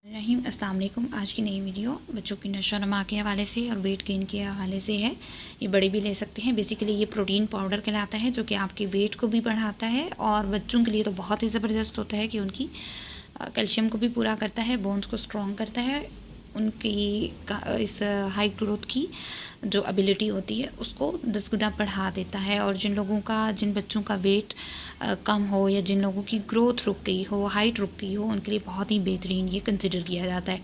रहीम अस्सलाम वालेकुम। आज की नई वीडियो बच्चों की नशोनुमा के हवाले से और वेट गेन के हवाले से है। ये बड़े भी ले सकते हैं। बेसिकली ये प्रोटीन पाउडर कहलाता है जो कि आपके वेट को भी बढ़ाता है और बच्चों के लिए तो बहुत ही ज़बरदस्त होता है कि उनकी कैल्शियम को भी पूरा करता है, बोन्स को स्ट्रॉन्ग करता है, उनकी इस हाई ग्रोथ की जो एबिलिटी होती है उसको 10 गुना बढ़ा देता है। और जिन बच्चों का वेट कम हो या जिन लोगों की ग्रोथ रुक गई हो, हाइट रुक गई हो, उनके लिए बहुत ही बेहतरीन ये कंसिडर किया जाता है।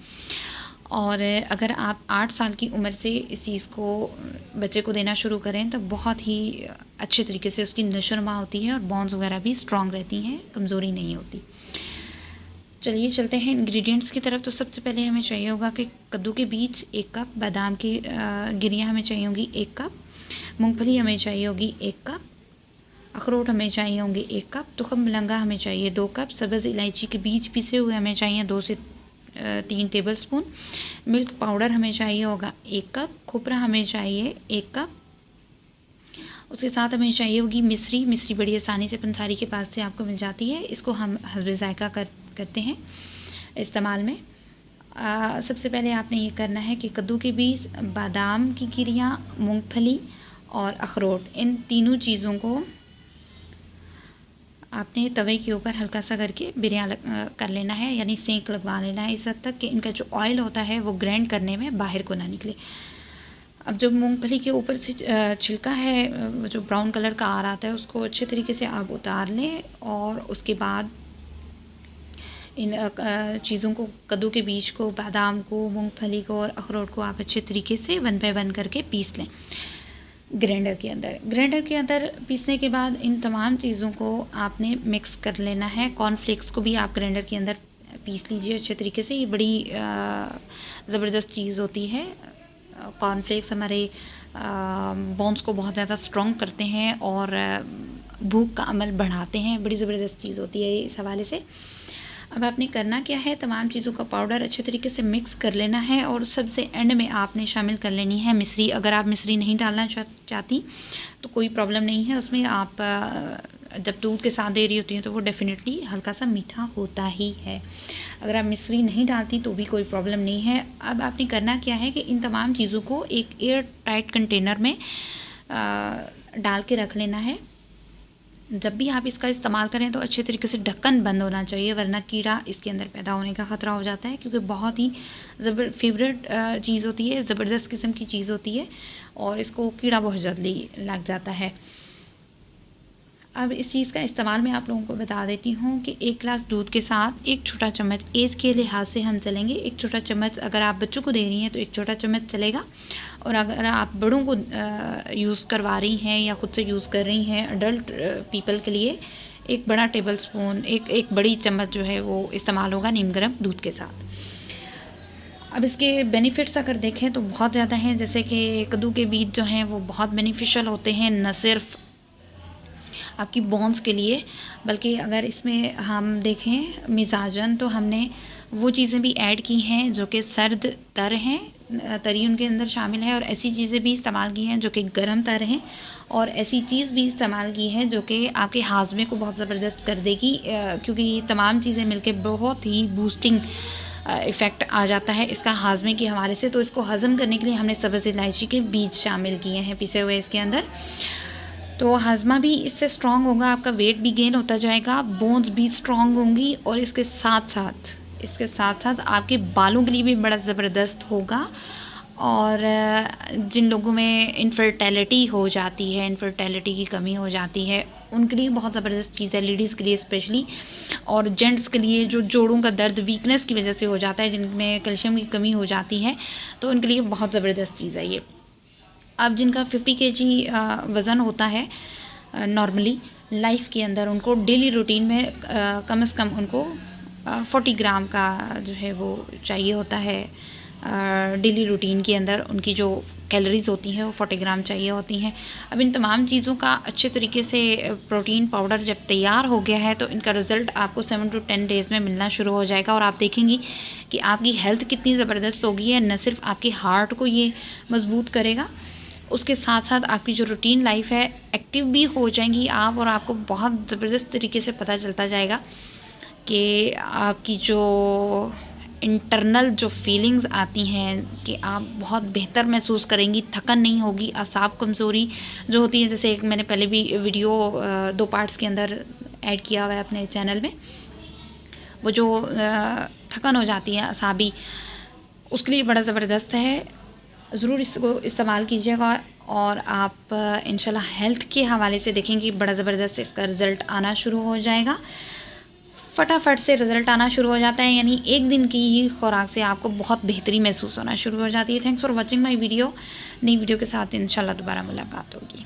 और अगर आप 8 साल की उम्र से इस चीज़ को बच्चे को देना शुरू करें तो बहुत ही अच्छे तरीके से उसकी नशोनुमा होती है और बोन्स वगैरह भी स्ट्रॉन्ग रहती हैं, कमज़ोरी नहीं होती। चलिए चलते हैं इंग्रेडिएंट्स की तरफ। तो सबसे पहले हमें चाहिए होगा कि कद्दू के बीज 1 कप, बादाम की गिरियाँ हमें चाहिए होगी 1 कप, मूंगफली हमें चाहिए होगी 1 कप, अखरोट हमें चाहिए होंगे 1 कप, तुखम मलंगा हमें चाहिए 2 कप, सब्ज़ इलायची के बीज पिसे हुए हमें चाहिए 2 से 3 टेबलस्पून, मिल्क पाउडर हमें चाहिए होगा 1 कप, खोपरा हमें चाहिए 1 कप। उसके साथ हमें चाहिए होगी मिश्री बड़ी आसानी से पंसारी के पास से आपको मिल जाती है। इसको हम हस्बे ज़ायक़ा करते हैं इस्तेमाल में। सबसे पहले आपने ये करना है कि कद्दू के बीज, बादाम की गिरियाँ, मूंगफली और अखरोट, इन तीनों चीज़ों को आपने तवे के ऊपर हल्का सा करके बिरयान कर लेना है, यानी सेंक लगवा लेना है इस हद तक कि इनका जो ऑयल होता है वो ग्राइंड करने में बाहर को ना निकले। अब जो मूंगफली के ऊपर से छिलका है जो ब्राउन कलर का आ रहा था उसको अच्छे तरीके से आप उतार लें और उसके बाद इन चीज़ों को, कद्दू के बीज को, बादाम को, मूंगफली को और अखरोट को आप अच्छे तरीके से 1 बाय 1 करके पीस लें ग्राइंडर के अंदर पीसने के बाद इन तमाम चीज़ों को आपने मिक्स कर लेना है। कॉर्नफ्लेक्स को भी आप ग्राइंडर के अंदर पीस लीजिए अच्छे तरीके से। ये बड़ी ज़बरदस्त चीज़ होती है। कॉर्नफ्लेक्स हमारे बोन्स को बहुत ज़्यादा स्ट्रॉन्ग करते हैं और भूख का अमल बढ़ाते हैं। बड़ी ज़बरदस्त चीज़ होती है इस हवाले से। अब आपने करना क्या है, तमाम चीज़ों का पाउडर अच्छे तरीके से मिक्स कर लेना है और सबसे एंड में आपने शामिल कर लेनी है मिश्री। अगर आप मिश्री नहीं डालना चाहती तो कोई प्रॉब्लम नहीं है उसमें। आप जब दूध के साथ दे रही होती हैं तो वो डेफिनेटली हल्का सा मीठा होता ही है। अगर आप मिश्री नहीं डालती तो भी कोई प्रॉब्लम नहीं है। अब आपने करना क्या है कि इन तमाम चीज़ों को एक एयर टाइट कंटेनर में डाल के रख लेना है। जब भी आप इसका इस्तेमाल करें तो अच्छे तरीके से ढक्कन बंद होना चाहिए, वरना कीड़ा इसके अंदर पैदा होने का ख़तरा हो जाता है, क्योंकि बहुत ही फेवरेट चीज़ होती है, ज़बरदस्त किस्म की चीज़ होती है और इसको कीड़ा बहुत जल्दी लग जाता है। अब इस चीज़ का इस्तेमाल मैं आप लोगों को बता देती हूँ कि 1 गिलास दूध के साथ 1 छोटा चम्मच, एज के लिहाज से हम चलेंगे, 1 छोटा चम्मच, अगर आप बच्चों को दे रही हैं तो 1 छोटा चम्मच चलेगा, और अगर आप बड़ों को यूज़ करवा रही हैं या ख़ुद से यूज़ कर रही हैं अडल्ट पीपल के लिए, 1 बड़ा टेबल स्पून, एक बड़ी चम्मच जो है वो इस्तेमाल होगा नीम गर्म दूध के साथ। अब इसके बेनिफिट्स अगर देखें तो बहुत ज़्यादा हैं, जैसे कि कद्दू के बीज जो हैं वो बहुत बेनिफिशियल होते हैं, न सिर्फ आपकी बोन्स के लिए, बल्कि अगर इसमें हम देखें मिजाजन तो हमने वो चीज़ें भी ऐड की हैं जो कि सर्द तर हैं, तरी उनके अंदर शामिल है, और ऐसी चीज़ें भी इस्तेमाल की हैं जो कि गर्म तर हैं, और ऐसी चीज़ भी इस्तेमाल की है जो कि आपके हाजमे को बहुत ज़बरदस्त कर देगी, क्योंकि ये तमाम चीज़ें मिलके बहुत ही बूस्टिंग इफ़ेक्ट आ जाता है इसका हाजमे के हवाले से। तो इसको हज़म करने के लिए हमने सब्ज़ इलायची के बीज शामिल किए हैं पिसे हुए इसके अंदर, तो हाजमा भी इससे स्ट्रॉन्ग होगा, आपका वेट भी गेन होता जाएगा, बोन्स भी स्ट्रॉन्ग होंगी, और इसके साथ साथ आपके बालों के लिए भी बड़ा ज़बरदस्त होगा। और जिन लोगों में इनफर्टिलिटी हो जाती है, इनफर्टिलिटी की कमी हो जाती है, उनके लिए बहुत ज़बरदस्त चीज़ है, लेडीज़ के लिए स्पेशली, और जेंट्स के लिए जो जोड़ों का दर्द वीकनेस की वजह से हो जाता है, जिनमें कैल्शियम की कमी हो जाती है, तो उनके लिए बहुत ज़बरदस्त चीज़ है ये। अब जिनका 50 kg वज़न होता है नॉर्मली लाइफ के अंदर, उनको डेली रूटीन में कम से कम उनको 40 ग्राम का जो है वो चाहिए होता है। डेली रूटीन के अंदर उनकी जो कैलोरीज़ होती हैं वो 40 ग्राम चाहिए होती हैं। अब इन तमाम चीज़ों का अच्छे तरीके से प्रोटीन पाउडर जब तैयार हो गया है तो इनका रिज़ल्ट आपको 7 to 10 डेज़ में मिलना शुरू हो जाएगा, और आप देखेंगी कि आपकी हेल्थ कितनी ज़बरदस्त होगी है। न सिर्फ आपके हार्ट को ये मजबूत करेगा, उसके साथ साथ आपकी जो रूटीन लाइफ है एक्टिव भी हो जाएंगी आप, और आपको बहुत ज़बरदस्त तरीके से पता चलता जाएगा कि आपकी जो इंटरनल जो फीलिंग्स आती हैं कि आप बहुत बेहतर महसूस करेंगी, थकन नहीं होगी, असाब कमज़ोरी जो होती है, जैसे एक मैंने पहले भी वीडियो 2 पार्ट्स के अंदर ऐड किया हुआ है अपने चैनल में, वो जो थकन हो जाती है असाबी, उसके लिए बड़ा ज़बरदस्त है। ज़रूर इसको इस्तेमाल कीजिएगा और आप इंशाल्लाह हेल्थ के हवाले से देखेंगे बड़ा ज़बरदस्त इसका रिज़ल्ट आना शुरू हो जाएगा। फटाफट से रिज़ल्ट आना शुरू हो जाता है, यानी एक दिन की ही खुराक से आपको बहुत बेहतरी महसूस होना शुरू हो जाती है। Thanks for watching my video. नई वीडियो के साथ इंशाल्लाह दोबारा मुलाकात होगी।